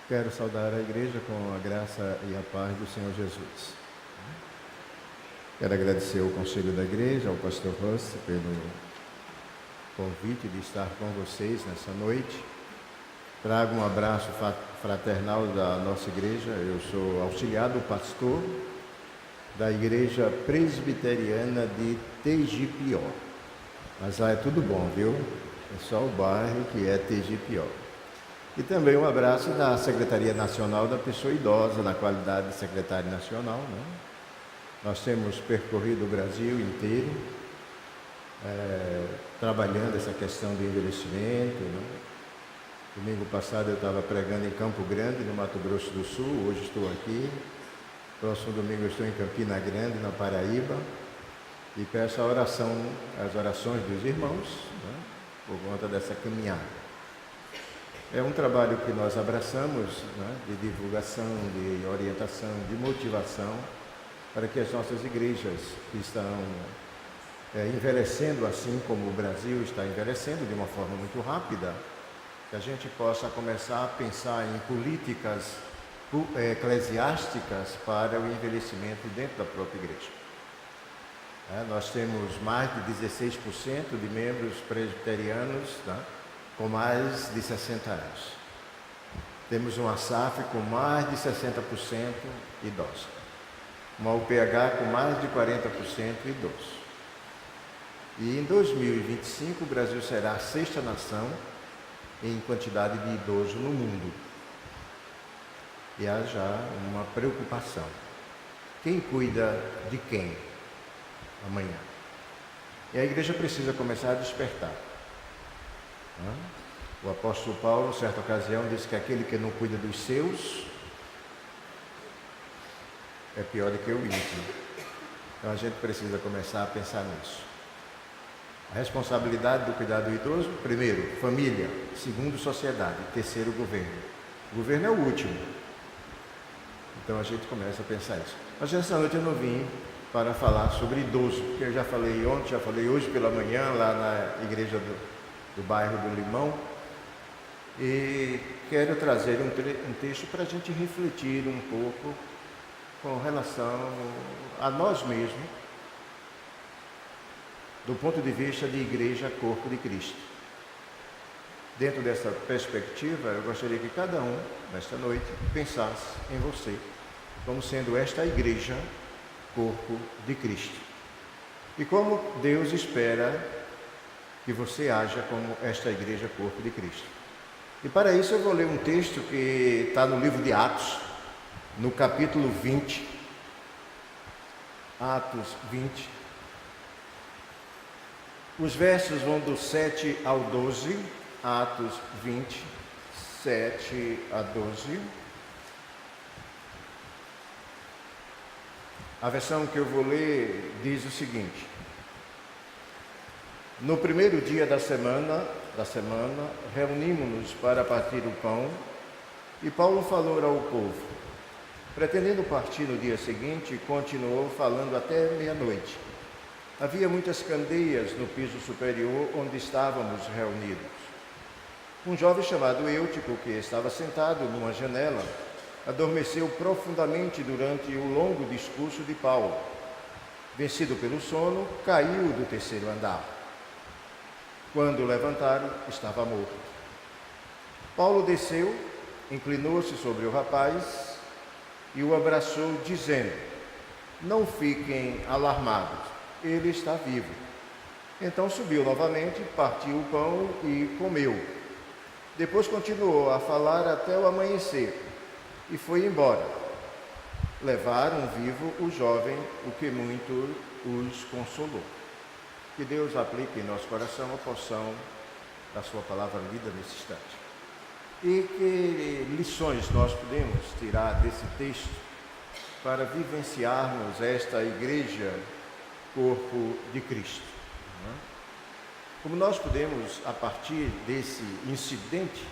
Quero saudar a igreja com a graça e a paz do Senhor Jesus. Quero agradecer ao conselho da igreja, ao pastor Rossi, pelo convite de estar com vocês nessa noite. Trago um abraço fraternal da nossa igreja. Eu sou auxiliar do pastor da igreja presbiteriana de Tegipió. Mas lá é tudo bom, viu? É só o bairro que é Tegipió. E também um abraço da Secretaria Nacional da Pessoa Idosa, na qualidade de secretário nacional, né? Nós temos percorrido o Brasil inteiro, trabalhando essa questão do envelhecimento, né? Domingo passado eu estava pregando em Campo Grande, no Mato Grosso do Sul, hoje estou aqui. Próximo domingo eu estou em Campina Grande, na Paraíba, e peço a oração, as orações dos irmãos, né? Por conta dessa caminhada. É um trabalho que nós abraçamos, né, de divulgação, de orientação, de motivação, para que as nossas igrejas que estão envelhecendo assim como o Brasil está envelhecendo de uma forma muito rápida, que a gente possa começar a pensar em políticas eclesiásticas para o envelhecimento dentro da própria igreja. Nós temos mais de 16% de membros presbiterianos, né, com mais de 60 anos. Temos uma SAF com mais de 60% idosos. Uma UPH com mais de 40% idosos. E em 2025 o Brasil será a 6ª nação em quantidade de idosos no mundo. E há já uma preocupação. Quem cuida de quem amanhã? E a igreja precisa começar a despertar. O apóstolo Paulo, em certa ocasião, disse que aquele que não cuida dos seus é pior do que o íntimo. Então a gente precisa começar a pensar nisso. A responsabilidade do cuidado do idoso, primeiro, família, segundo, sociedade, terceiro, governo. O governo é o último. Então a gente começa a pensar isso. Mas essa noite eu não vim para falar sobre idoso, porque eu já falei ontem, já falei hoje pela manhã, lá na igreja do bairro do Limão, e quero trazer um texto para a gente refletir um pouco com relação a nós mesmos, do ponto de vista de igreja, corpo de Cristo. Dentro dessa perspectiva, eu gostaria que cada um, nesta noite, pensasse em você, como sendo esta igreja, corpo de Cristo. E como Deus espera que você haja como esta igreja, corpo de Cristo. E para isso eu vou ler um texto que está no livro de Atos, no capítulo 20. Atos 20. Os versos vão do 7 ao 12, Atos 20, 7 a 12. A versão que eu vou ler diz o seguinte: no primeiro dia da semana, reunimos-nos para partir o pão, e Paulo falou ao povo. Pretendendo partir no dia seguinte, continuou falando até meia-noite. Havia muitas candeias no piso superior onde estávamos reunidos. Um jovem chamado Eutico, que estava sentado numa janela, adormeceu profundamente durante o longo discurso de Paulo. Vencido pelo sono, caiu do 3º andar. Quando levantaram, estava morto. Paulo desceu, inclinou-se sobre o rapaz e o abraçou, dizendo: não fiquem alarmados, ele está vivo. Então subiu novamente, partiu o pão e comeu. Depois continuou a falar até o amanhecer e foi embora. Levaram vivo o jovem, o que muito os consolou. Que Deus aplique em nosso coração a porção da sua palavra lida nesse instante. E que lições nós podemos tirar desse texto para vivenciarmos esta igreja, corpo de Cristo. Como nós podemos, a partir desse incidente,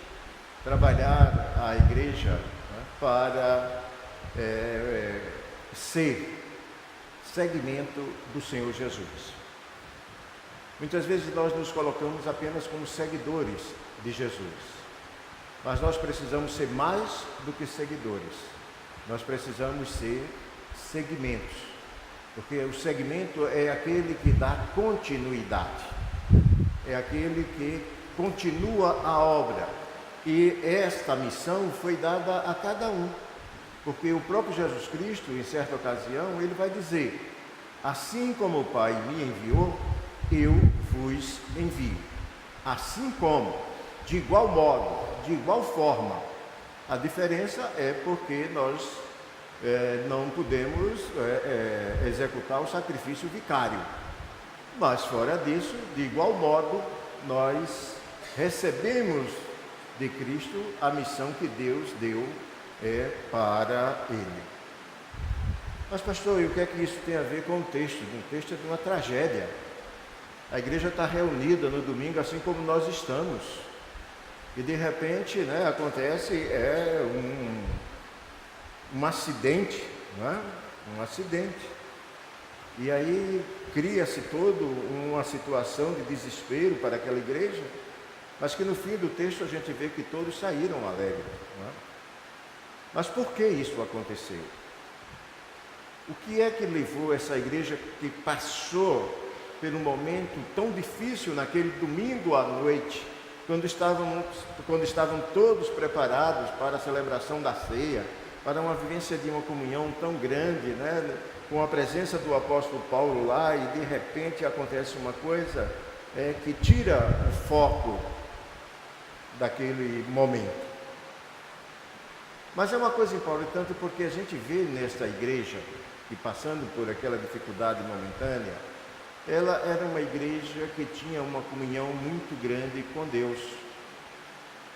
trabalhar a igreja para ser segmento do Senhor Jesus. Muitas vezes nós nos colocamos apenas como seguidores de Jesus. mas nós precisamos ser mais do que seguidores. Nós precisamos ser segmentos, porque o segmento é aquele que dá continuidade, é aquele que continua a obra. E esta missão foi dada a cada um, porque o próprio Jesus Cristo, em certa ocasião, ele vai dizer: assim como o Pai me enviou, eu vos envio. Assim como, de igual modo, de igual forma. A diferença é porque nós não podemos executar o sacrifício vicário. Mas fora disso, de igual modo, nós recebemos de Cristo a missão que Deus deu para Ele. Mas pastor, e o que é que isso tem a ver com o texto? O texto é de uma tragédia. A igreja está reunida no domingo assim como nós estamos. E de repente, acontece um acidente, não é? Um acidente. E aí cria-se toda uma situação de desespero para aquela igreja, mas que no fim do texto a gente vê que todos saíram alegres, não é? Mas por que isso aconteceu? O que é que levou essa igreja que passou por um momento tão difícil naquele domingo à noite, quando estavam todos preparados para a celebração da ceia, para uma vivência de uma comunhão tão grande, com a presença do apóstolo Paulo lá, e de repente acontece uma coisa que tira o foco daquele momento. Mas é uma coisa importante, porque a gente vê nesta igreja, que passando por aquela dificuldade momentânea, ela era uma igreja que tinha uma comunhão muito grande com Deus.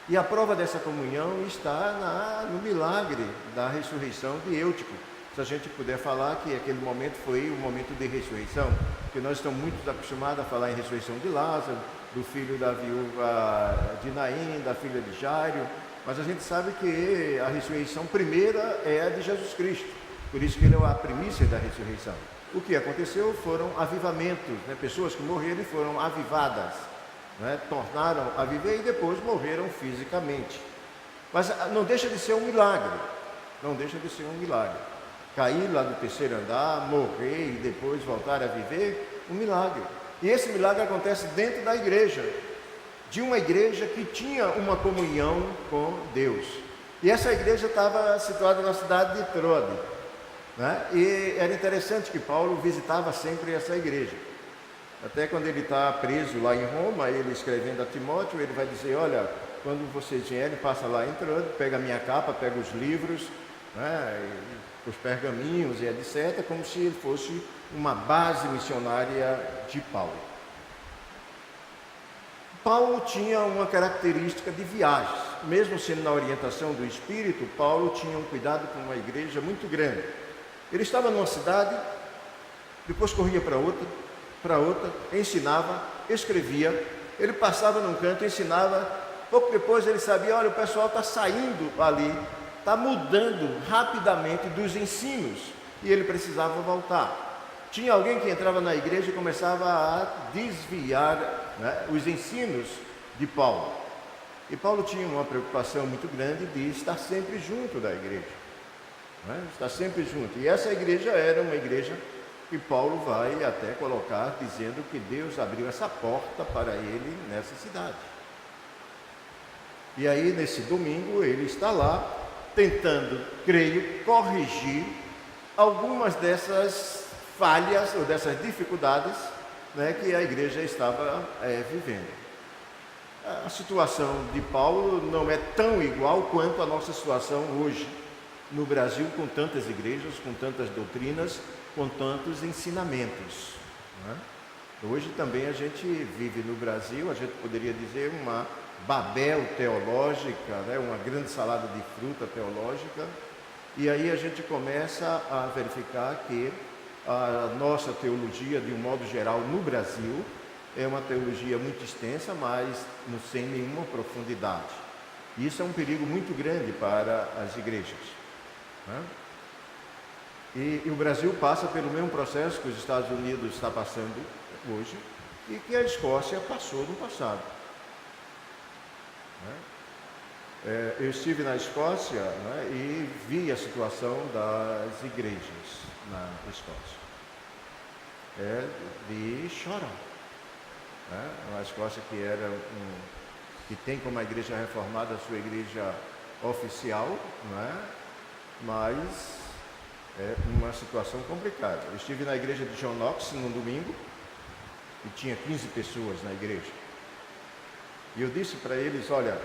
E a prova dessa comunhão está no milagre da ressurreição de Eutico. Se a gente puder falar que aquele momento foi um momento de ressurreição, porque nós estamos muito acostumados a falar em ressurreição de Lázaro, do filho da viúva de Naim, da filha de Jairo, mas a gente sabe que a ressurreição primeira é a de Jesus Cristo, por isso que ele é a primícia da ressurreição. O que aconteceu foram avivamentos, pessoas que morreram e foram avivadas, tornaram a viver e depois morreram fisicamente. Mas não deixa de ser um milagre, não deixa de ser um milagre. Cair lá do terceiro andar, morrer e depois voltar a viver, um milagre. E esse milagre acontece dentro da igreja, de uma igreja que tinha uma comunhão com Deus. E essa igreja estava situada na cidade de Trode. E era interessante que Paulo visitava sempre essa igreja. Até quando ele está preso lá em Roma, ele escrevendo a Timóteo, ele vai dizer: olha, quando vocês vierem, passa lá em Trode, pega a minha capa, pega os livros, os pergaminhos e etc., como se ele fosse uma base missionária de Paulo. Paulo tinha uma característica de viagens. Mesmo sendo na orientação do Espírito, Paulo tinha um cuidado com uma igreja muito grande. Ele estava numa cidade, depois corria para outra, ensinava, escrevia, ele passava num canto, ensinava, pouco depois ele sabia: olha, o pessoal está saindo ali, está mudando rapidamente dos ensinos, e ele precisava voltar. Tinha alguém que entrava na igreja e começava a desviar os ensinos de Paulo. E Paulo tinha uma preocupação muito grande de estar sempre junto da igreja. Está sempre junto. E essa igreja era uma igreja que Paulo vai até colocar, dizendo que Deus abriu essa porta para ele nessa cidade. E aí, nesse domingo, ele está lá, tentando, creio, corrigir algumas dessas falhas ou dessas dificuldades que a igreja estava vivendo. A situação de Paulo não é tão igual quanto a nossa situação hoje no Brasil, com tantas igrejas, com tantas doutrinas, com tantos ensinamentos. Hoje também a gente vive no Brasil, a gente poderia dizer uma Babel teológica, uma grande salada de fruta teológica, e aí a gente começa a verificar que a nossa teologia, de um modo geral, no Brasil, é uma teologia muito extensa, mas sem nenhuma profundidade. Isso é um perigo muito grande para as igrejas. E o Brasil passa pelo mesmo processo que os Estados Unidos está passando hoje e que a Escócia passou no passado. eu estive na Escócia, né, e vi a situação das igrejas na Escócia. É de chorar. Né? Uma Escócia que tem como a igreja reformada a sua igreja oficial, né? Mas é uma situação complicada. Eu estive na igreja de John Knox no domingo e tinha 15 pessoas na igreja. E eu disse para eles, olha,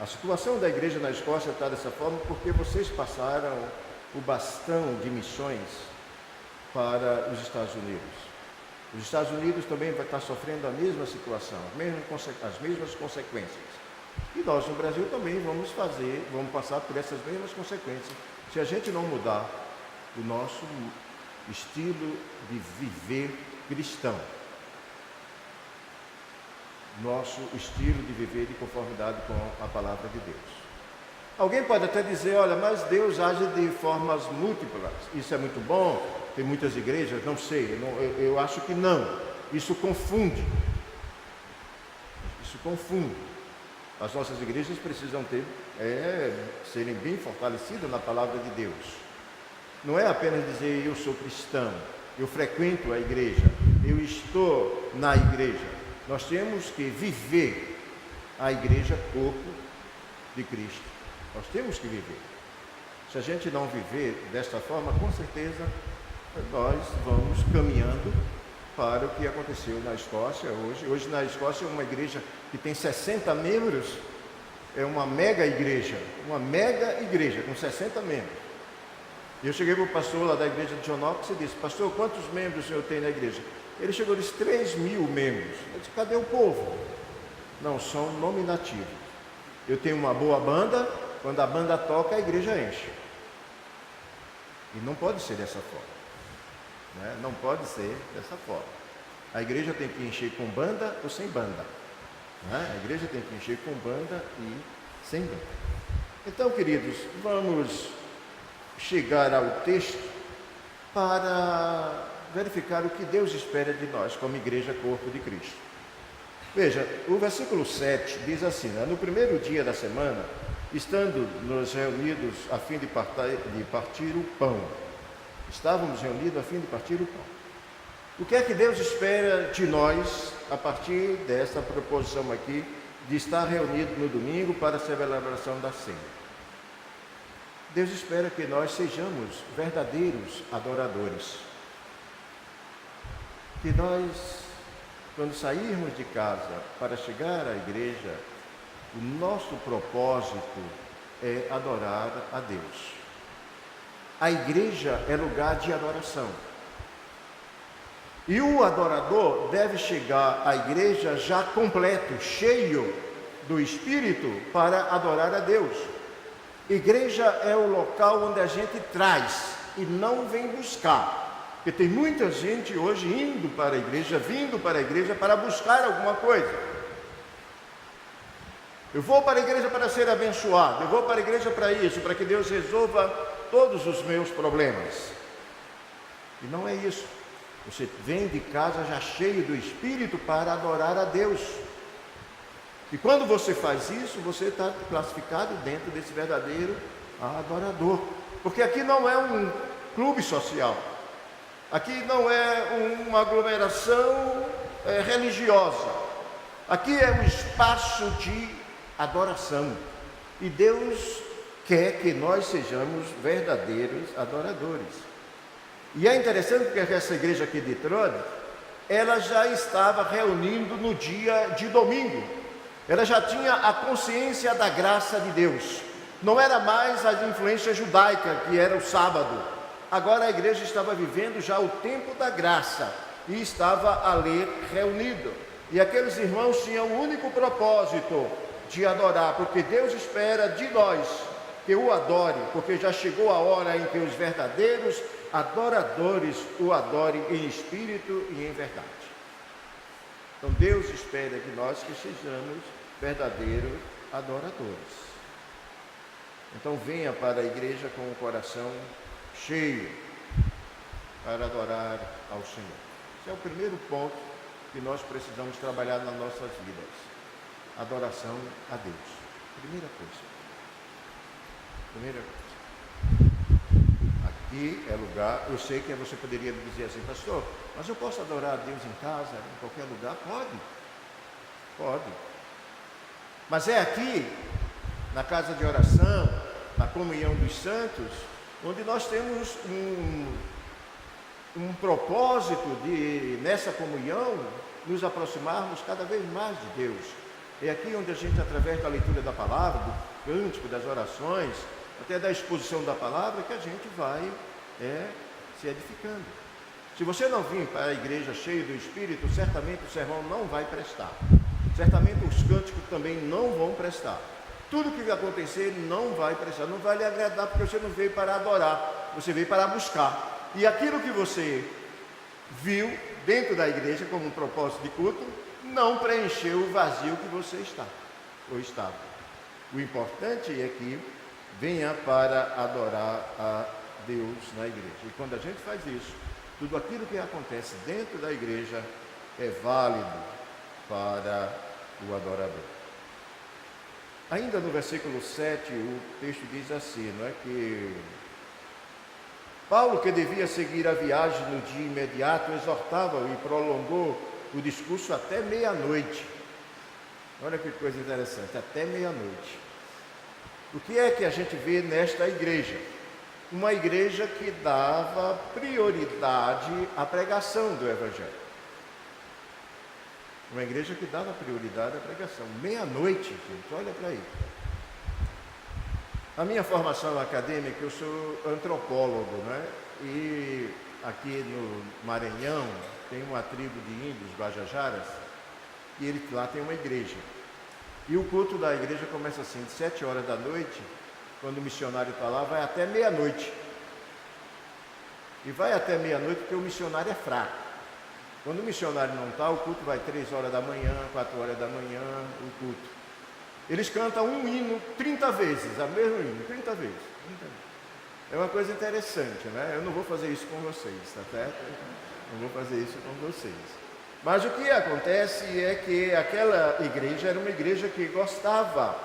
a situação da igreja na Escócia está dessa forma porque vocês passaram o bastão de missões para os Estados Unidos. Os Estados Unidos também vai estar sofrendo a mesma situação, as mesmas consequências. E nós no Brasil também vamos passar por essas mesmas consequências, se a gente não mudar o nosso estilo de viver cristão. Nosso estilo de viver de conformidade com a palavra de Deus. Alguém pode até dizer, olha, mas Deus age de formas múltiplas, isso é muito bom, tem muitas igrejas, não sei, eu acho que não, isso confunde. As nossas igrejas precisam serem bem fortalecidas na palavra de Deus. Não é apenas dizer eu sou cristão, eu frequento a igreja, eu estou na igreja. Nós temos que viver a igreja corpo de Cristo. Nós temos que viver. Se a gente não viver desta forma, com certeza nós vamos caminhando para o que aconteceu na Escócia hoje. Hoje na Escócia uma igreja que tem 60 membros, é uma mega igreja com 60 membros. E eu cheguei para o pastor lá da igreja de John Knox e disse, pastor, quantos membros o senhor tem na igreja? Ele chegou e disse, 3.000 membros. Eu disse, cadê o povo? Não, são nominativos. Eu tenho uma boa banda, quando a banda toca, a igreja enche. E não pode ser dessa forma. Né? Não pode ser dessa forma. A igreja tem que encher com banda ou sem banda. Né? A igreja tem que encher com banda e sem banda. Então, queridos, vamos chegar ao texto para verificar o que Deus espera de nós como igreja corpo de Cristo. Veja, o versículo 7 diz assim, né? No primeiro dia da semana, estando nos reunidos a fim de partir o pão. Estávamos reunidos a fim de partir o pão. O que é que Deus espera de nós a partir dessa proposição aqui de estar reunido no domingo para a celebração da ceia? Deus espera que nós sejamos verdadeiros adoradores. Que nós, quando sairmos de casa para chegar à igreja, o nosso propósito é adorar a Deus. A igreja é lugar de adoração. E o adorador deve chegar à igreja já completo, cheio do Espírito para adorar a Deus. Igreja é o local onde a gente traz e não vem buscar. Porque tem muita gente hoje vindo para a igreja para buscar alguma coisa. Eu vou para a igreja para ser abençoado, eu vou para a igreja para isso, para que Deus resolva todos os meus problemas. E não é isso. Você vem de casa já cheio do Espírito para adorar a Deus. E quando você faz isso, você está classificado dentro desse verdadeiro adorador. Porque aqui não é um clube social. Aqui não é uma aglomeração religiosa. Aqui é um espaço de adoração. E Deus quer que nós sejamos verdadeiros adoradores. E é interessante porque essa igreja aqui de Trode, ela já estava reunindo no dia de domingo. Ela já tinha a consciência da graça de Deus. Não era mais a influência judaica, que era o sábado. Agora a igreja estava vivendo já o tempo da graça e estava ali reunido. E aqueles irmãos tinham o único propósito de adorar, porque Deus espera de nós que o adore, porque já chegou a hora em que os verdadeiros adoradores o adorem em espírito e em verdade. Então Deus espera de nós que sejamos verdadeiros adoradores. Então venha para a igreja com o coração cheio para adorar ao Senhor. Esse é o primeiro ponto que nós precisamos trabalhar nas nossas vidas. Adoração a Deus. Primeira coisa. Primeira coisa. Aqui é lugar, eu sei que você poderia me dizer assim, pastor, mas eu posso adorar a Deus em casa, em qualquer lugar? Pode. Pode. Mas é aqui, na casa de oração, na comunhão dos santos, onde nós temos um propósito de, nessa comunhão, nos aproximarmos cada vez mais de Deus. É aqui onde a gente, através da leitura da palavra, do cântico, das orações, até da exposição da palavra, que a gente vai se edificando. Se você não vir para a igreja cheio do Espírito, certamente o sermão não vai prestar. Certamente os cânticos também não vão prestar. Tudo que vai acontecer não vai prestar, não vai lhe agradar, porque você não veio para adorar, você veio para buscar. E aquilo que você viu dentro da igreja como um propósito de culto, não preencheu o vazio que você está, ou estava. O importante é que venha para adorar a Deus na igreja. E quando a gente faz isso, tudo aquilo que acontece dentro da igreja é válido para o adorador. Ainda no versículo 7, o texto diz assim, não é que Paulo, que devia seguir a viagem no dia imediato, exortava-o e prolongou o discurso até meia-noite. Olha que coisa interessante, até meia-noite. O que é que a gente vê nesta igreja? Uma igreja que dava prioridade à pregação do Evangelho. Uma igreja que dava prioridade à pregação. Meia-noite, gente, olha para aí. A minha formação acadêmica, eu sou antropólogo, né? E aqui no Maranhão tem uma tribo de índios, Guajajaras, e ele lá tem uma igreja. E o culto da igreja começa assim, de 7 horas da noite, quando o missionário está lá, vai até meia-noite. E vai até meia-noite porque o missionário é fraco. Quando o missionário não está, o culto vai 3 horas da manhã, 4 horas da manhã, o culto. Eles cantam um hino 30 vezes, a mesmo hino, 30 vezes. É uma coisa interessante, né? Eu não vou fazer isso com vocês, tá certo? Não vou fazer isso com vocês. Mas o que acontece é que aquela igreja era uma igreja que gostava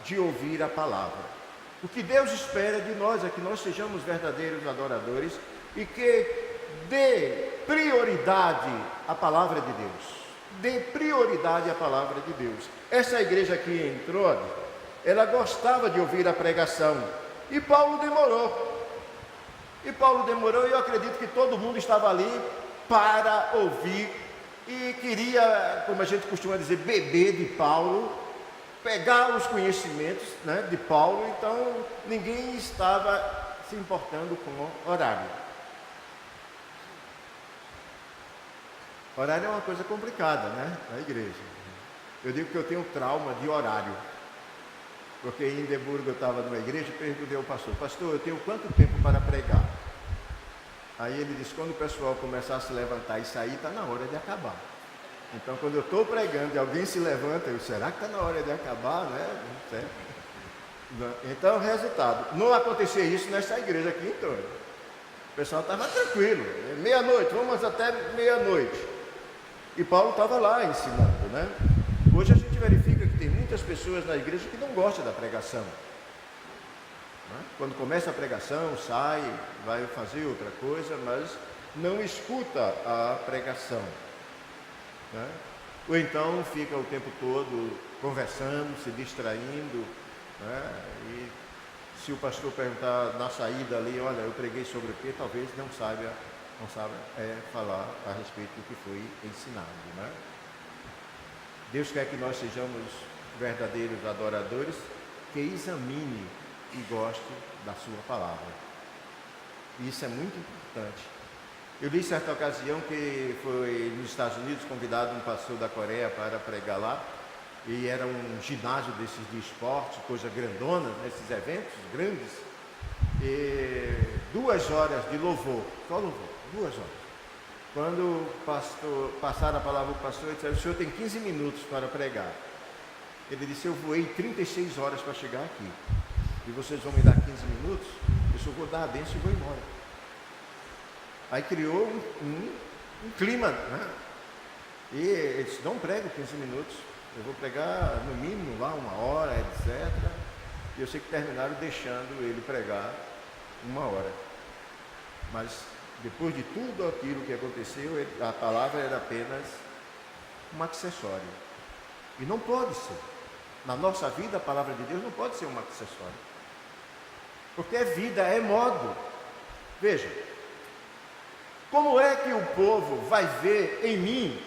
de ouvir a palavra. O que Deus espera de nós é que nós sejamos verdadeiros adoradores e que dê prioridade à palavra de Deus. Dê prioridade à palavra de Deus. Essa igreja que entrou, ela gostava de ouvir a pregação. E Paulo demorou. E eu acredito que todo mundo estava ali para ouvir e queria, como a gente costuma dizer, beber de Paulo, pegar os conhecimentos, né, de Paulo. Então ninguém estava se importando com o horário. Horário é uma coisa complicada, né, na igreja. Eu digo que eu tenho trauma de horário. Porque em Edimburgo eu estava numa igreja e perguntei ao pastor, eu tenho quanto tempo para pregar? Aí ele disse, quando o pessoal começar a se levantar e sair, está na hora de acabar. Então quando eu estou pregando e alguém se levanta, eu, será que está na hora de acabar, né? Então, resultado, não acontecia isso nessa igreja aqui então. O pessoal estava tranquilo, meia-noite, vamos até meia-noite. E Paulo estava lá ensinando, né? Hoje a gente verifica que tem muitas pessoas na igreja que não gostam da pregação. Quando começa a pregação, sai, vai fazer outra coisa, mas não escuta a pregação. Ou então fica o tempo todo conversando, se distraindo. E se o pastor perguntar na saída ali, olha, eu preguei sobre o quê, talvez não saiba falar a respeito do que foi ensinado. Deus quer que nós sejamos verdadeiros adoradores, que examine e goste da sua palavra. E isso é muito importante. Eu li certa ocasião que foi nos Estados Unidos convidado um pastor da Coreia para pregar lá, e era um ginásio desses de esporte, coisa grandona, nesses eventos grandes, e 2 horas de louvor, só louvor, 2 horas. Quando o passaram a palavra para o pastor, ele disse, o senhor tem 15 minutos para pregar. Ele disse, eu voei 36 horas para chegar aqui. E vocês vão me dar 15 minutos? Eu só vou dar a bênção e vou embora. Aí criou um clima, né? E ele disse, não prego 15 minutos. Eu vou pregar no mínimo lá 1 hora, etc. E eu sei que terminaram deixando ele pregar 1 hora. Mas depois de tudo aquilo que aconteceu, a palavra era apenas um acessório. E não pode ser. Na nossa vida, a palavra de Deus não pode ser um acessório. Porque é vida, é modo. Veja, como é que o povo vai ver em mim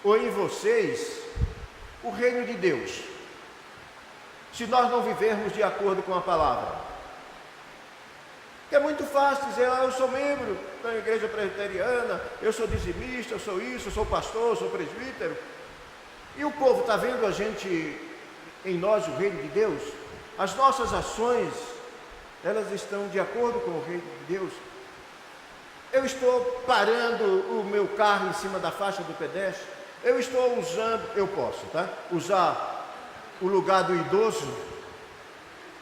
ou em vocês o reino de Deus, se nós não vivermos de acordo com a palavra? É muito fácil dizer, eu sou membro da igreja presbiteriana, eu sou dizimista, eu sou isso, eu sou pastor, eu sou presbítero. E o povo está vendo a gente, em nós, o reino de Deus? As nossas ações, elas estão de acordo com o reino de Deus? Eu estou parando o meu carro em cima da faixa do pedestre? Eu estou usando, eu posso, tá? Usar o lugar do idoso,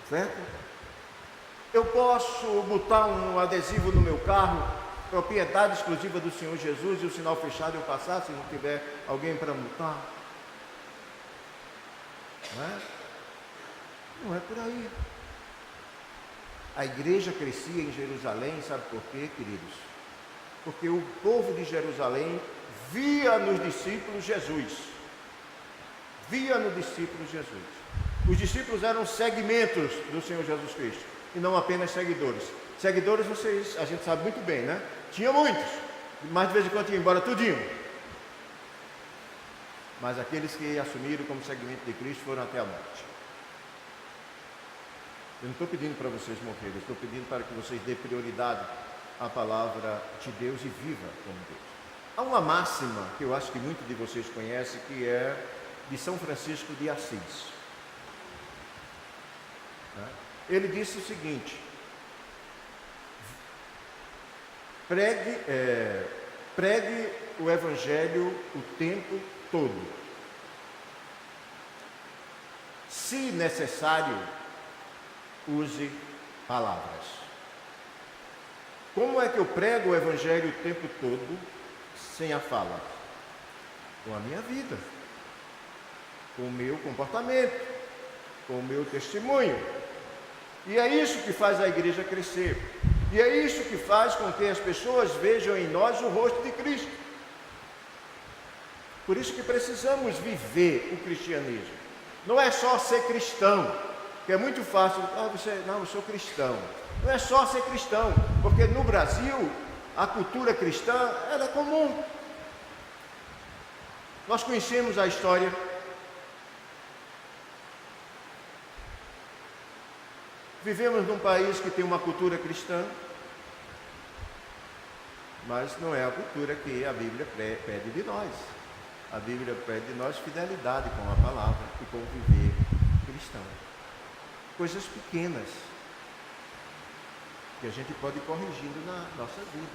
certo? Eu posso botar um adesivo no meu carro, propriedade exclusiva do Senhor Jesus, e o sinal fechado eu passar, se não tiver alguém para multar? Não é? Não é por aí. A igreja crescia em Jerusalém, sabe por quê, queridos? Porque o povo de Jerusalém via nos discípulos Jesus. Via no discípulo Jesus. Os discípulos eram segmentos do Senhor Jesus Cristo, e não apenas seguidores. Seguidores, a gente sabe muito bem, né? Tinha muitos, mas de vez em quando ia embora tudinho. Mas aqueles que assumiram como segmento de Cristo foram até a morte. Eu não estou pedindo para vocês morrerem, eu estou pedindo para que vocês dêem prioridade à palavra de Deus e viva como Deus. Há uma máxima que eu acho que muitos de vocês conhecem, que é de São Francisco de Assis. Ele disse o seguinte: pregue o Evangelho o tempo todo. Se necessário, use palavras. Como é que eu prego o Evangelho o tempo todo sem a fala? Com a minha vida, com o meu comportamento, com o meu testemunho. E é isso que faz a igreja crescer. E é isso que faz com que as pessoas vejam em nós o rosto de Cristo. Por isso que precisamos viver o cristianismo. Não é só ser cristão, que é muito fácil, eu sou cristão. Não é só ser cristão, porque no Brasil a cultura cristã ela é comum. Nós conhecemos a história. Vivemos num país que tem uma cultura cristã, mas não é a cultura que a Bíblia pede de nós. A Bíblia pede de nós fidelidade com a palavra e com o viver cristão. Coisas pequenas que a gente pode ir corrigindo na nossa vida.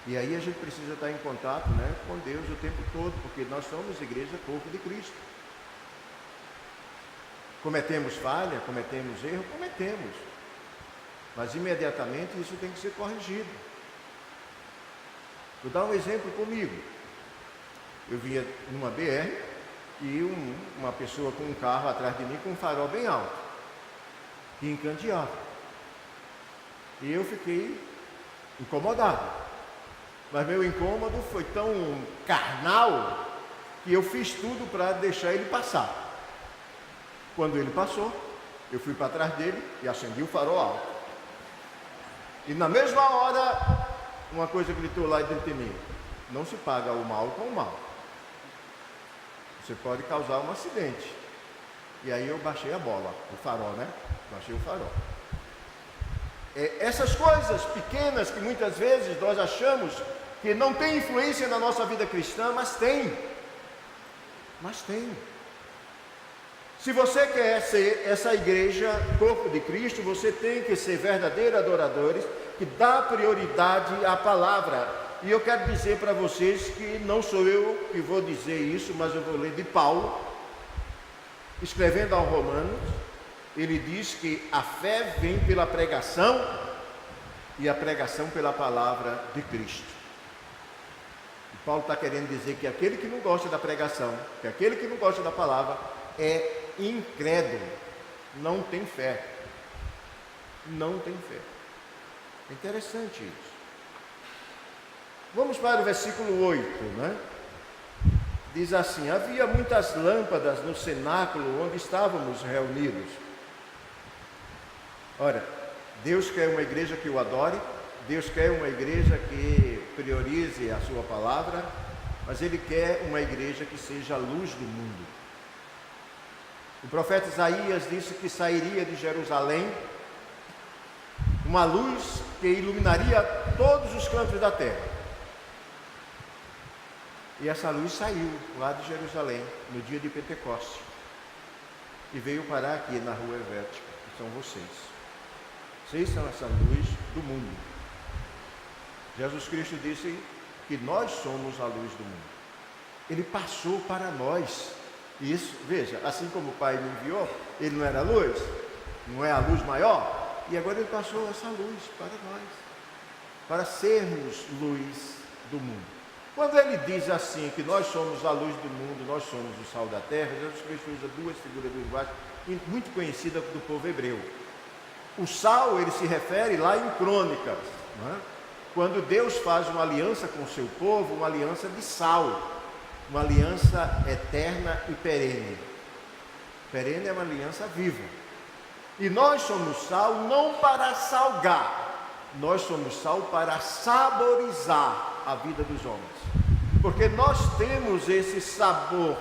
E aí a gente precisa estar em contato, com Deus o tempo todo, porque nós somos igreja, corpo de Cristo. Cometemos falha, cometemos erro, cometemos. Mas imediatamente isso tem que ser corrigido. Vou dar um exemplo comigo. Eu vinha numa BR e uma pessoa com um carro atrás de mim com um farol bem alto, que encandeava. E eu fiquei incomodado. Mas meu incômodo foi tão carnal que eu fiz tudo para deixar ele passar. Quando ele passou, eu fui para trás dele e acendi o farol alto. E na mesma hora, uma coisa gritou lá dentro de mim: não se paga o mal com o mal. Você pode causar um acidente. E aí eu baixei a bola, o farol, Baixei o farol. Essas coisas pequenas que muitas vezes nós achamos que não tem influência na nossa vida cristã, mas tem. Mas tem. Se você quer ser essa igreja, corpo de Cristo, você tem que ser verdadeiros adoradores, que dá prioridade à palavra. E eu quero dizer para vocês que não sou eu que vou dizer isso, mas eu vou ler de Paulo, escrevendo aos Romanos. Ele diz que a fé vem pela pregação e a pregação pela palavra de Cristo. Paulo está querendo dizer que aquele que não gosta da pregação, que aquele que não gosta da palavra, é incrédulo, não tem fé. Não tem fé. É interessante isso. Vamos para o versículo 8, né? Diz assim: havia muitas lâmpadas no cenáculo onde estávamos reunidos. Ora, Deus quer uma igreja que o adore, Deus quer uma igreja que priorize a sua palavra, mas Ele quer uma igreja que seja a luz do mundo. O profeta Isaías disse que sairia de Jerusalém uma luz que iluminaria todos os cantos da terra. E essa luz saiu lá de Jerusalém, no dia de Pentecostes, e veio parar aqui na rua Helvética, que são vocês. Vocês são essa luz do mundo. Jesus Cristo disse que nós somos a luz do mundo. Ele passou para nós. Isso, veja, assim como o Pai me enviou, ele não era luz, não é a luz maior, e agora ele passou essa luz para nós, para sermos luz do mundo. Quando ele diz assim que nós somos a luz do mundo, nós somos o sal da terra, Jesus Cristo usa duas figuras de linguagem muito conhecidas do povo hebreu. O sal, ele se refere lá em Crônicas, não é? Quando Deus faz uma aliança com o seu povo, uma aliança de sal, uma aliança eterna e perene. Perene é uma aliança viva. E nós somos sal não para salgar, nós somos sal para saborizar a vida dos homens. Porque nós temos esse sabor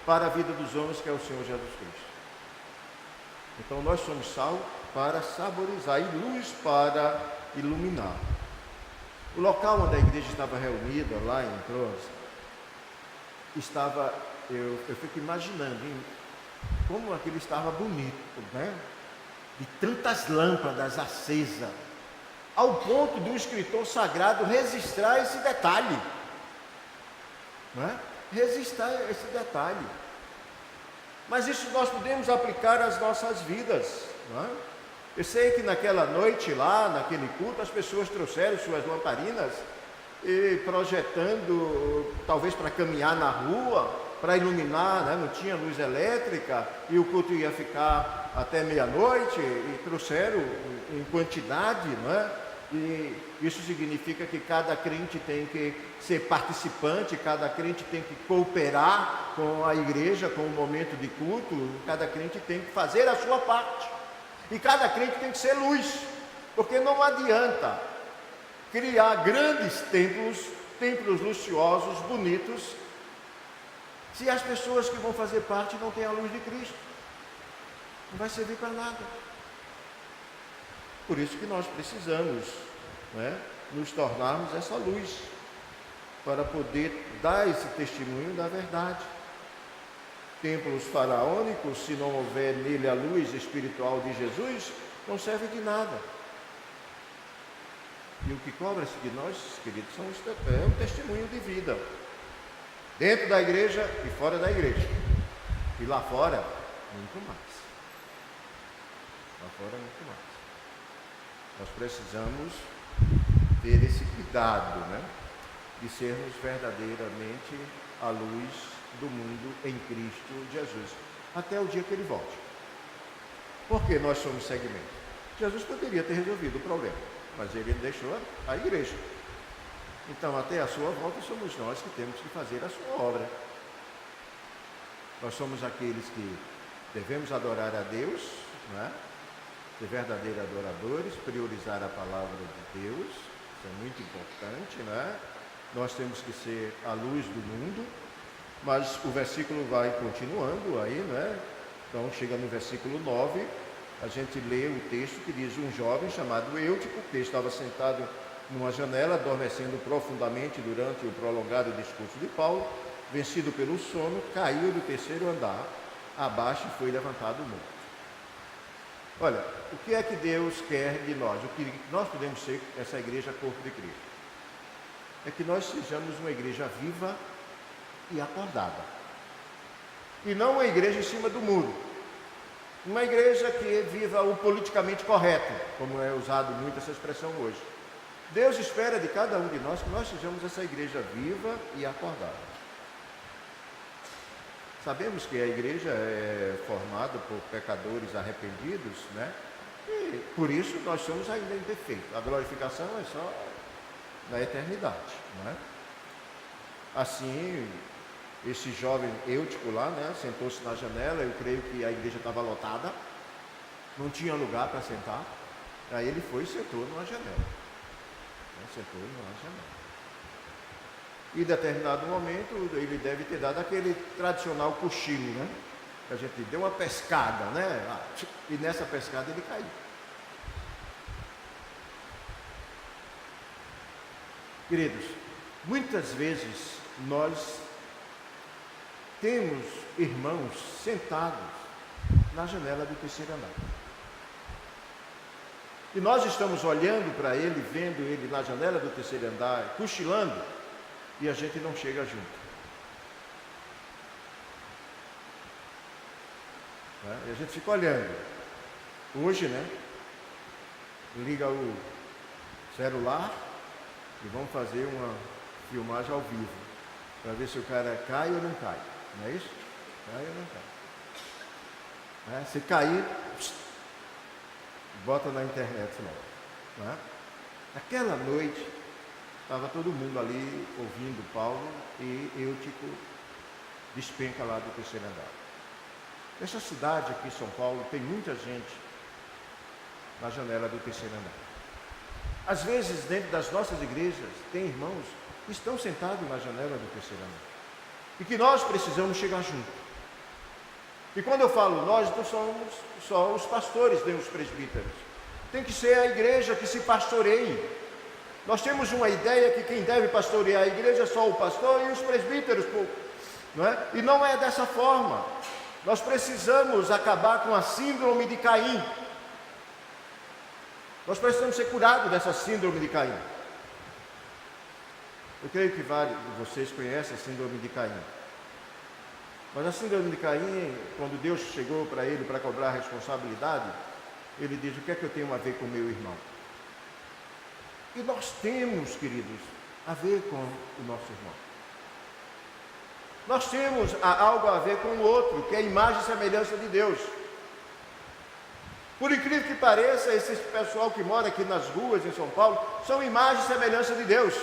para a vida dos homens, que é o Senhor Jesus Cristo. Então nós somos sal para saborizar e luz para iluminar. O local onde a igreja estava reunida, lá em Crônicas, estava, eu fico imaginando como aquilo estava bonito, né? De tantas lâmpadas acesas, ao ponto do escritor sagrado registrar esse detalhe, não é? Registrar esse detalhe. Mas isso nós podemos aplicar às nossas vidas, não é? Eu sei que naquela noite lá, naquele culto, as pessoas trouxeram suas lamparinas e projetando, talvez para caminhar na rua, para iluminar, né? Não tinha luz elétrica e o culto ia ficar até meia-noite, e trouxeram em quantidade, não é? E isso significa que cada crente tem que ser participante, cada crente tem que cooperar com a igreja, com o momento de culto, cada crente tem que fazer a sua parte. E cada crente tem que ser luz, porque não adianta criar grandes templos luxuosos, bonitos, se as pessoas que vão fazer parte não têm a luz de Cristo. Não vai servir para nada. Por isso que nós precisamos, né, nos tornarmos essa luz, para poder dar esse testemunho da verdade. Templos faraônicos, se não houver nele a luz espiritual de Jesus, não serve de nada. E o que cobra-se de nós, queridos, é um testemunho de vida, dentro da igreja e fora da igreja. E lá fora, muito mais. Lá fora, muito mais. Nós precisamos ter esse cuidado, né, de sermos verdadeiramente a luz do mundo em Cristo Jesus, até o dia que Ele volte. Porque nós somos segmento. Jesus poderia ter resolvido o problema, mas Ele deixou a igreja. Então, até a sua volta, somos nós que temos que fazer a sua obra. Nós somos aqueles que devemos adorar a Deus, não é? Ser verdadeiros adoradores, priorizar a palavra de Deus, isso é muito importante, não é? Nós temos que ser a luz do mundo, mas o versículo vai continuando aí, né? Então chega no versículo 9, a gente lê o texto que diz: um jovem chamado Eutico, que estava sentado numa janela, adormecendo profundamente durante o prolongado discurso de Paulo, vencido pelo sono, caiu do terceiro andar abaixo e foi levantado morto. Olha, o que é que Deus quer de nós? O que nós podemos ser, essa igreja corpo de Cristo, é que nós sejamos uma igreja viva e acordada, e não uma igreja em cima do muro, uma igreja que viva o politicamente correto, como é usado muito essa expressão hoje. Deus espera de cada um de nós que nós sejamos essa igreja viva e acordada. Sabemos que a igreja é formada por pecadores arrependidos, né? E por isso nós somos ainda imperfeitos. A glorificação é só na eternidade, né? Assim, esse jovem Eutico lá, né, sentou-se na janela. Eu creio que a igreja estava lotada, não tinha lugar para sentar. Aí ele foi e sentou numa janela, né? Sentou numa janela. E em determinado momento ele deve ter dado aquele tradicional cochilo, né? Que a gente deu uma pescada, né? E nessa pescada ele caiu. Queridos, muitas vezes nós temos irmãos sentados na janela do terceiro andar. E nós estamos olhando para ele, vendo ele na janela do terceiro andar, cochilando, e a gente não chega junto. E a gente fica olhando. Hoje, né? Liga o celular e vamos fazer uma filmagem ao vivo, para ver se o cara cai ou não cai. Não é isso? Cai ou não cai. Se cair, bota na internet logo. Naquela noite, estava todo mundo ali ouvindo Paulo e Eutico despenca lá do terceiro andar. Essa cidade aqui, São Paulo, tem muita gente na janela do terceiro andar. Às vezes, dentro das nossas igrejas, tem irmãos que estão sentados na janela do terceiro andar e que nós precisamos chegar junto. E quando eu falo nós, não somos só os pastores nem os presbíteros. Tem que ser a igreja que se pastoreie. Nós temos uma ideia que quem deve pastorear a igreja é só o pastor e os presbíteros, não é? E não é dessa forma. Nós precisamos acabar com a síndrome de Caim. Nós precisamos ser curados dessa síndrome de Caim. Eu creio que vários de vocês conhecem a síndrome de Caim. Mas a síndrome de Caim, quando Deus chegou para ele para cobrar a responsabilidade, ele diz: o que é que eu tenho a ver com meu irmão? E nós temos, queridos, a ver com o nosso irmão. Nós temos algo a ver com o outro, que é a imagem e semelhança de Deus. Por incrível que pareça, esse pessoal que mora aqui nas ruas em São Paulo são imagem e semelhança de Deus.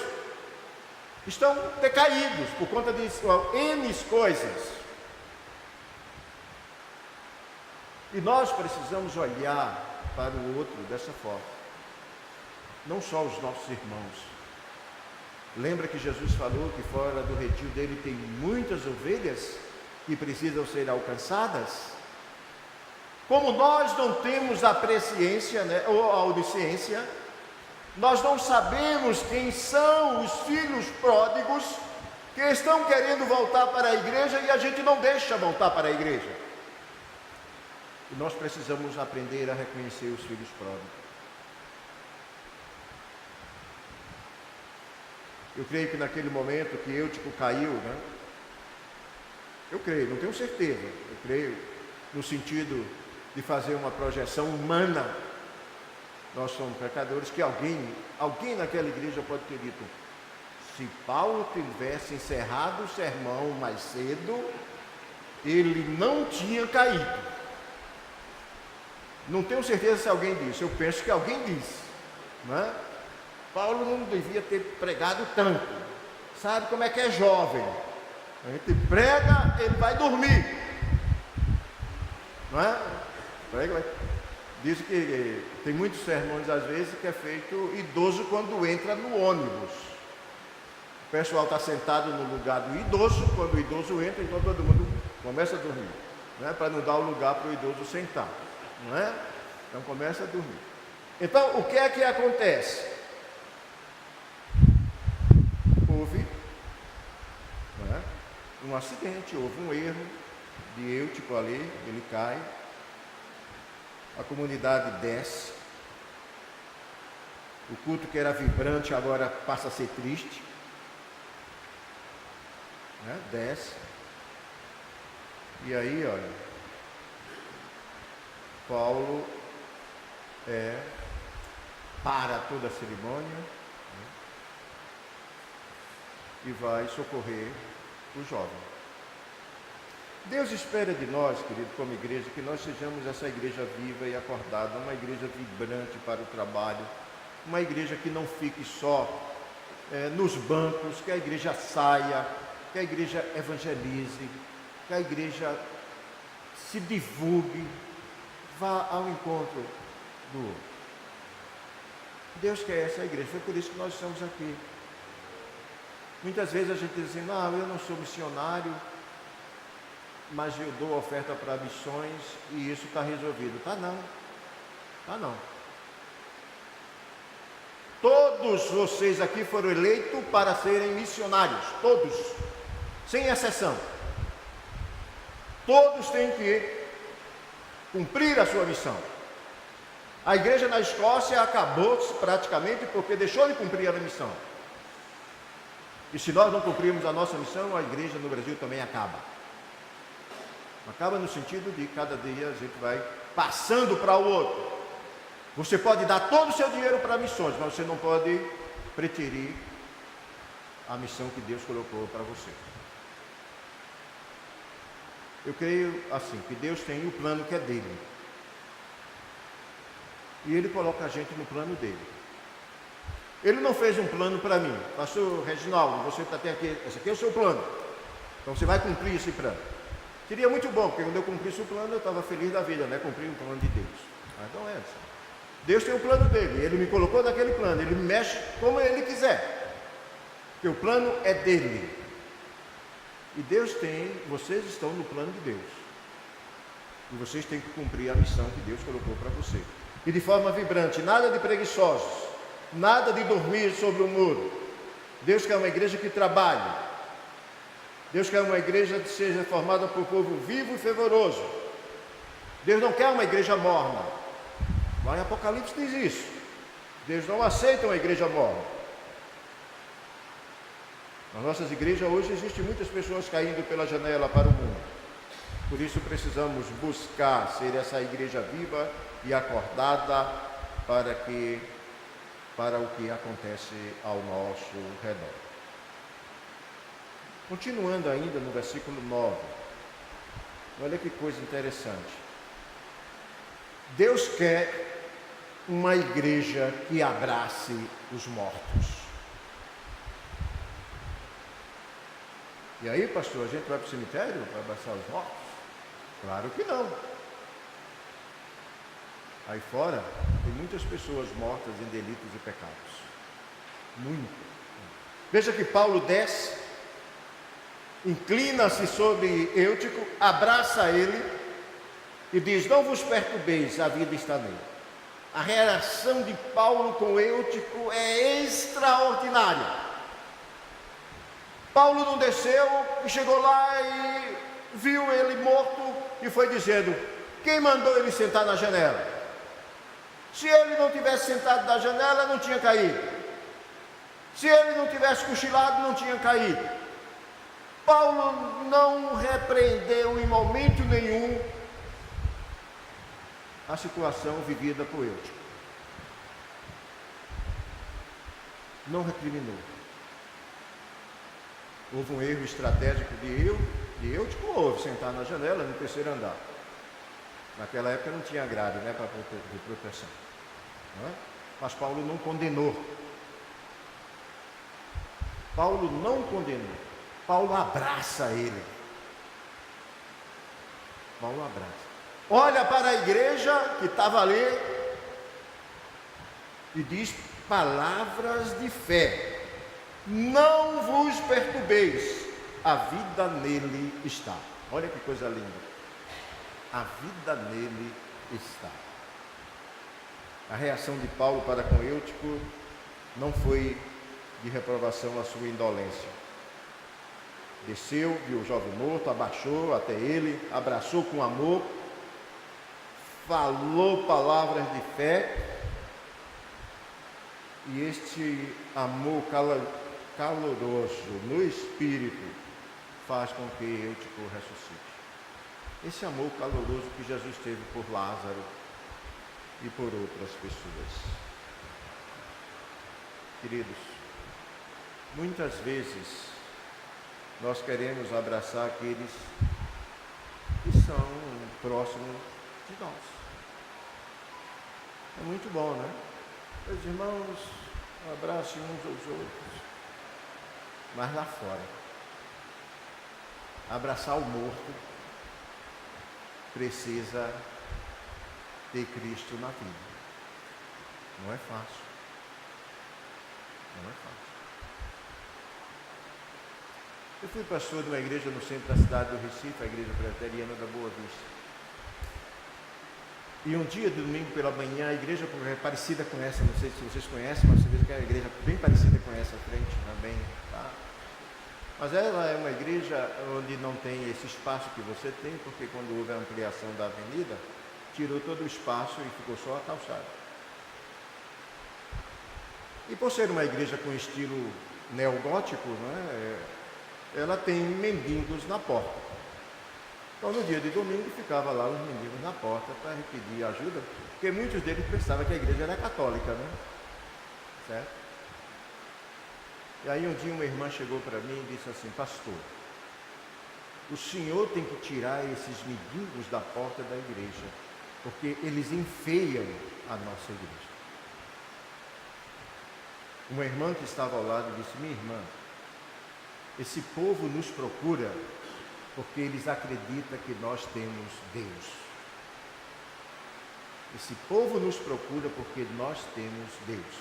Estão decaídos por conta de N coisas. E nós precisamos olhar para o outro dessa forma. Não só os nossos irmãos. Lembra que Jesus falou que fora do redil dele tem muitas ovelhas que precisam ser alcançadas? Como nós não temos a presciência, né, ou a onisciência, nós não sabemos quem são os filhos pródigos que estão querendo voltar para a igreja e a gente não deixa voltar para a igreja. E nós precisamos aprender a reconhecer os filhos pródigos. Eu creio que naquele momento que Eutico caiu, né? Eu creio, não tenho certeza, eu creio no sentido de fazer uma projeção humana. Nós somos pecadores, que alguém naquela igreja pode ter dito: se Paulo tivesse encerrado o sermão mais cedo, ele não tinha caído. Não tenho certeza se alguém disse, eu penso que alguém disse, não é? Paulo não devia ter pregado tanto. Sabe como é que é jovem? A gente prega, ele vai dormir, não é? Prega, diz que tem muitos sermões às vezes que é feito idoso quando entra no ônibus. O pessoal está sentado no lugar do idoso, quando o idoso entra, então todo mundo começa a dormir, não é? Para não dar o lugar para o idoso sentar, não é? Então começa a dormir. Então o que é que acontece? Houve, não é, um acidente, houve um erro de Eutico ali, ele cai, a comunidade desce, o culto que era vibrante agora passa a ser triste, né? Desce, e aí, olha, Paulo para toda a cerimônia e vai socorrer o jovem. Deus espera de nós, querido, como igreja, que nós sejamos essa igreja viva e acordada, uma igreja vibrante para o trabalho, uma igreja que não fique só nos bancos, que a igreja saia, que a igreja evangelize, que a igreja se divulgue, vá ao encontro do outro. Deus quer essa igreja, foi por isso que nós estamos aqui. Muitas vezes a gente diz assim, não, eu não sou missionário, mas eu dou oferta para missões e isso está resolvido. Tá não. Todos vocês aqui foram eleitos para serem missionários, todos, sem exceção. Todos têm que cumprir a sua missão. A igreja na Escócia acabou praticamente porque deixou de cumprir a missão. E se nós não cumprirmos a nossa missão, a igreja no Brasil também acaba. Acaba no sentido de cada dia a gente vai passando para o outro. Você pode dar todo o seu dinheiro para missões, mas você não pode preterir a missão que Deus colocou para você. Eu creio assim, que Deus tem o plano que é dele. E Ele coloca a gente no plano dele. Ele não fez um plano para mim. Pastor Reginaldo, você está até aqui, esse aqui é o seu plano. Então você vai cumprir esse plano. Seria muito bom, porque quando eu cumprisse o plano, eu estava feliz da vida, né? Cumprir o plano de Deus. Mas não é assim. Deus tem o plano dele, Ele me colocou naquele plano, Ele mexe como Ele quiser. Porque o plano é dele. E Deus tem, vocês estão no plano de Deus. E vocês têm que cumprir a missão que Deus colocou para você. E de forma vibrante, nada de preguiçosos, nada de dormir sobre o muro. Deus quer uma igreja que trabalhe. Deus quer uma igreja que seja formada por povo vivo e fervoroso. Deus não quer uma igreja morna. Lá em Apocalipse diz isso. Deus não aceita uma igreja morna. Nas nossas igrejas hoje existem muitas pessoas caindo pela janela para o mundo. Por isso precisamos buscar ser essa igreja viva e acordada para o que acontece ao nosso redor. Continuando ainda no versículo 9, olha que coisa interessante. Deus quer uma igreja que abrace os mortos. E aí, pastor, a gente vai para o cemitério para abraçar os mortos? Claro que não. Aí fora, tem muitas pessoas mortas em delitos e pecados. Muito. Veja que Paulo desce, inclina-se sobre Eutico, abraça ele e diz, não vos perturbeis, a vida está nele. A relação de Paulo com Eutico é extraordinária. Paulo não desceu e chegou lá e viu ele morto e foi dizendo, quem mandou ele sentar na janela? Se ele não tivesse sentado na janela, não tinha caído. Se ele não tivesse cochilado, não tinha caído. Paulo não repreendeu em momento nenhum a situação vivida por Eutico. Não recriminou. Houve um erro estratégico de Eutico, houve, sentar na janela no terceiro andar. Naquela época não tinha grade, né, de proteção. Não é? Mas Paulo não condenou. Paulo não condenou. Paulo abraça ele. Paulo abraça. Olha para a igreja que estava ali e diz palavras de fé. Não vos perturbeis, a vida nele está. Olha que coisa linda. A vida nele está. A reação de Paulo para com Eutico não foi de reprovação à sua indolência. Desceu, viu o jovem morto, abaixou até ele, abraçou com amor, falou palavras de fé, e este amor caloroso no Espírito faz com que Eutico ressuscite. Esse amor caloroso que Jesus teve por Lázaro e por outras pessoas. Queridos, muitas vezes nós queremos abraçar aqueles que são próximos de nós. É muito bom, né? Os irmãos abraçam uns aos outros. Mas lá fora, abraçar o morto precisa ter Cristo na vida. Não é fácil. Não é fácil. Eu fui pastor de uma igreja no centro da cidade do Recife, a Igreja Presbiteriana da Boa Vista. E um dia de domingo pela manhã, a igreja é parecida com essa, não sei se vocês conhecem, mas você vê que é uma igreja bem parecida com essa frente também, tá? Mas ela é uma igreja onde não tem esse espaço que você tem, porque quando houve a ampliação da avenida, tirou todo o espaço e ficou só a calçada. E por ser uma igreja com estilo neogótico, né, ela tem mendigos na porta. Então, no dia de domingo, ficava lá os mendigos na porta para pedir ajuda, porque muitos deles pensavam que a igreja era católica, né? Certo? E aí um dia uma irmã chegou para mim e disse assim: pastor, o senhor tem que tirar esses mendigos da porta da igreja, porque eles enfeiam a nossa igreja. Uma irmã que estava ao lado disse: minha irmã, esse povo nos procura porque eles acreditam que nós temos Deus. Esse povo nos procura porque nós temos Deus.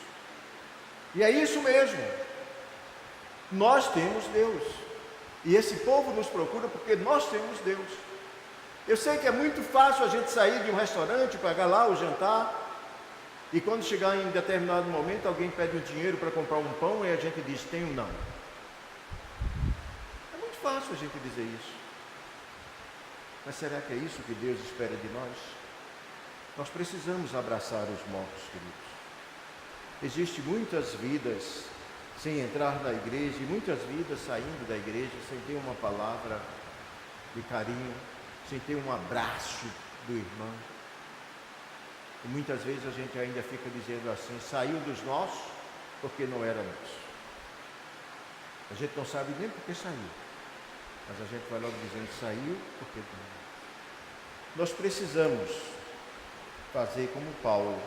E é isso mesmo. Nós temos Deus. E esse povo nos procura porque nós temos Deus. Eu sei que é muito fácil a gente sair de um restaurante, pagar lá o jantar, e quando chegar em determinado momento, alguém pede um dinheiro para comprar um pão e a gente diz: tenho não. É muito fácil a gente dizer isso. Mas será que é isso que Deus espera de nós? Nós precisamos abraçar os mortos, queridos. Existem muitas vidas sem entrar na igreja e muitas vidas saindo da igreja sem ter uma palavra de carinho, sem ter um abraço do irmão. E muitas vezes a gente ainda fica dizendo assim: saiu dos nossos porque não era nosso. A gente não sabe nem por que saiu, mas a gente vai logo dizendo: saiu porque não. Nós precisamos fazer como Paulo,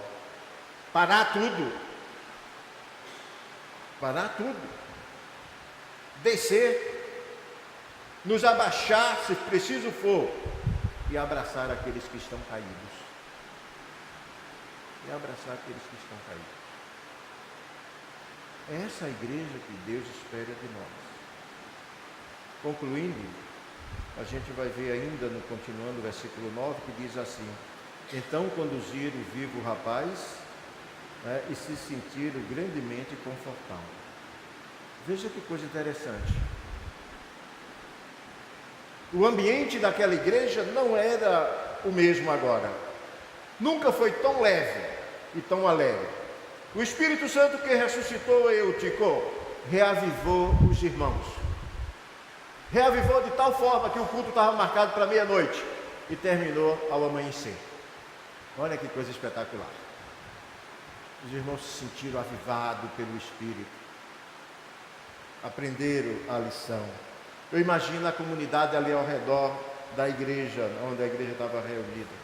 parar tudo, descer, nos abaixar se preciso for e abraçar aqueles que estão caídos. É essa a igreja que Deus espera de nós. Concluindo, a gente vai ver ainda, continuando o versículo 9, que diz assim: então conduziram o vivo rapaz, né, e se sentiram grandemente confortáveis. Veja que coisa interessante. O ambiente daquela igreja não era o mesmo agora. Nunca foi tão leve e tão alegre. O Espírito Santo que ressuscitou Eutico reavivou os irmãos. Reavivou de tal forma que o culto estava marcado para meia-noite e terminou ao amanhecer. Olha que coisa espetacular. Os irmãos se sentiram avivados pelo Espírito. Aprenderam a lição. Eu imagino a comunidade ali ao redor da igreja, onde a igreja estava reunida.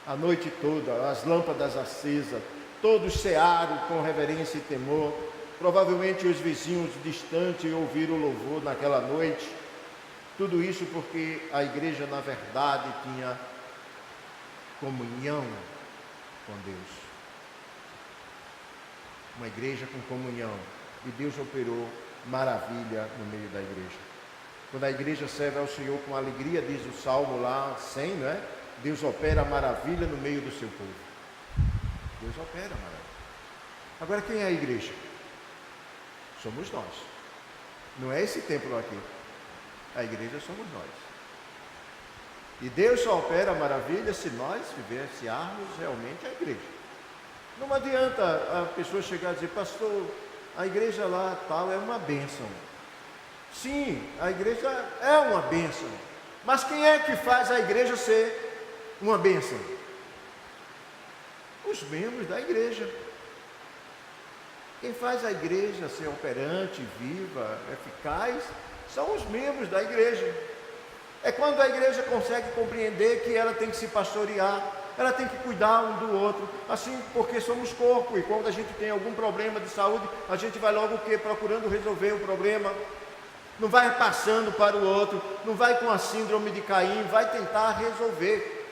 A noite toda, as lâmpadas acesas, todos cearam com reverência e temor. Provavelmente os vizinhos distantes ouviram o louvor naquela noite. Tudo isso porque a igreja, na verdade, tinha comunhão com Deus. Uma igreja com comunhão. E Deus operou maravilha no meio da igreja. Quando a igreja serve ao Senhor com alegria, diz o Salmo lá 100, não é? Deus opera maravilha no meio do seu povo. Deus opera maravilha. Agora, quem é a igreja? Somos nós. Não é esse templo aqui. A igreja somos nós. E Deus só opera maravilha se nós vivenciarmos realmente a igreja. Não adianta a pessoa chegar e dizer: pastor, a igreja lá tal é uma bênção. Sim, a igreja é uma bênção. Mas quem é que faz a igreja ser uma bênção? Os membros da igreja. Quem faz a igreja ser operante, viva, eficaz, são os membros da igreja. É quando a igreja consegue compreender que ela tem que se pastorear, ela tem que cuidar um do outro, assim, porque somos corpo, e quando a gente tem algum problema de saúde, a gente vai logo o quê? Procurando resolver o problema. Não vai passando para o outro, não vai com a síndrome de Caim, vai tentar resolver.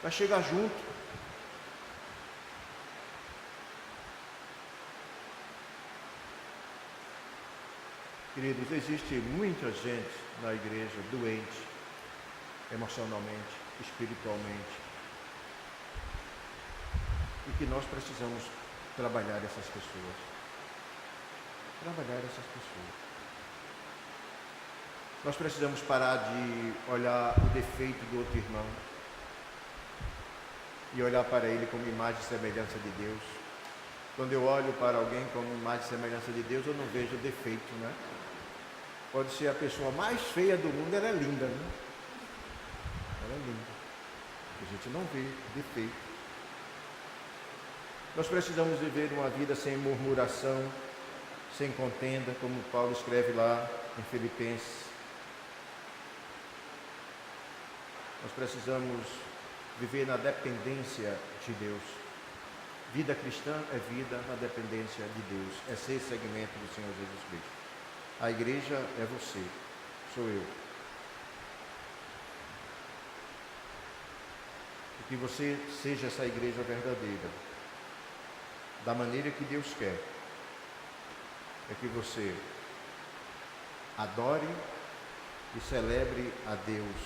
Vai chegar junto. Queridos, existe muita gente na igreja doente, emocionalmente, espiritualmente, e que nós precisamos trabalhar essas pessoas. Nós precisamos parar de olhar o defeito do outro irmão e olhar para ele como imagem e semelhança de Deus. Quando eu olho para alguém como imagem e semelhança de Deus, eu não vejo defeito, né? Pode ser a pessoa mais feia do mundo, ela é linda, né? Ela é linda. A gente não vê defeito. Nós precisamos viver uma vida sem murmuração, sem contenda, como Paulo escreve lá em Filipenses. Nós precisamos viver na dependência de Deus. Vida cristã é vida na dependência de Deus. É ser segmento do Senhor Jesus Cristo. A igreja é você, sou eu. E que você seja essa igreja verdadeira, da maneira que Deus quer. É que você adore e celebre a Deus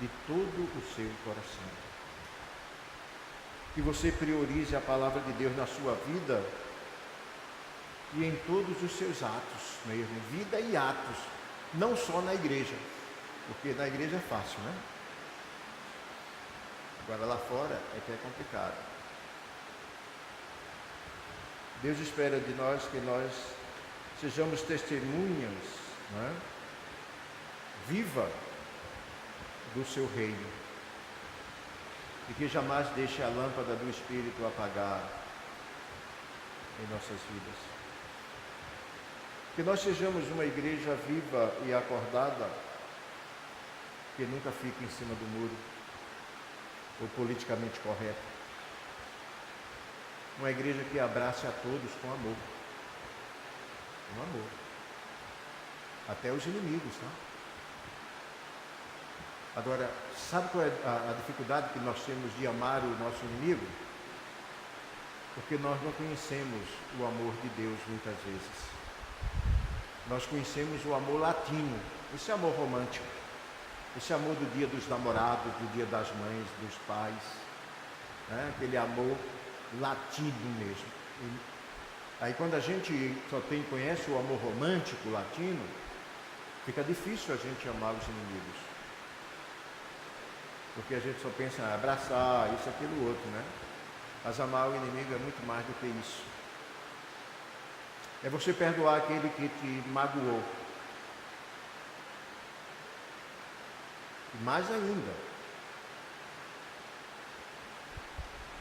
de todo o seu coração. Que você priorize a palavra de Deus na sua vida e em todos os seus atos mesmo, vida e atos, não só na igreja, porque na igreja é fácil, né? Agora lá fora é que é complicado. Deus espera de nós que nós sejamos testemunhas, né, viva do seu reino, e que jamais deixe a lâmpada do Espírito apagar em nossas vidas. Que nós sejamos uma igreja viva e acordada, que nunca fique em cima do muro, ou politicamente correta. Uma igreja que abrace a todos com amor. Com amor. Até os inimigos, tá? Agora, sabe qual é a dificuldade que nós temos de amar o nosso inimigo? Porque nós não conhecemos o amor de Deus muitas vezes. Nós conhecemos o amor latino, esse amor romântico, esse amor do dia dos namorados, do dia das mães, dos pais, né? Aquele amor latino mesmo. E aí quando a gente só conhece o amor romântico latino, fica difícil a gente amar os inimigos. Porque a gente só pensa em abraçar, isso, aquilo, outro, né? Mas amar o inimigo é muito mais do que isso. É você perdoar aquele que te magoou. E mais ainda,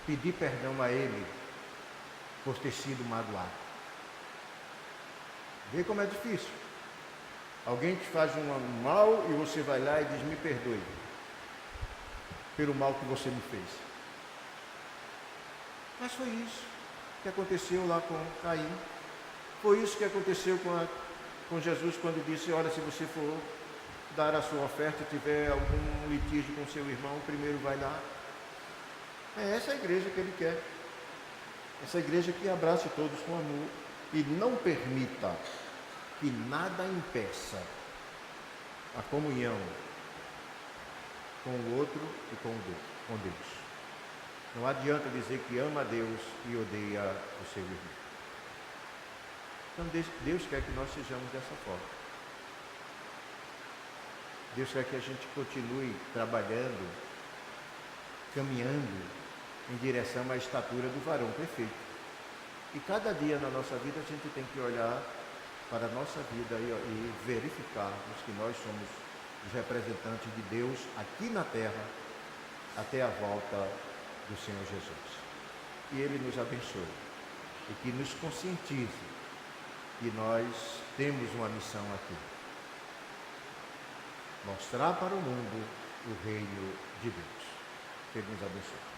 pedir perdão a ele por ter sido magoado. Vê como é difícil. Alguém te faz um mal e você vai lá e diz: me perdoe pelo mal que você me fez. Mas foi isso que aconteceu lá com Caim. Foi isso que aconteceu com Jesus quando disse: olha, se você for dar a sua oferta e tiver algum litígio com seu irmão, primeiro vai lá. É essa a igreja que ele quer. Essa igreja que abrace todos com amor e não permita que nada impeça a comunhão com o outro e com Deus. Não adianta dizer que ama a Deus e odeia o seu irmão. Então Deus quer que nós sejamos dessa forma. Deus quer que a gente continue trabalhando, caminhando em direção à estatura do varão perfeito. E cada dia na nossa vida a gente tem que olhar para a nossa vida e verificarmos que nós somos os representantes de Deus aqui na terra até a volta do Senhor Jesus. E Ele nos abençoe. e que nos conscientize que nós temos uma missão aqui: mostrar para o mundo o reino de Deus. Que Ele nos abençoe.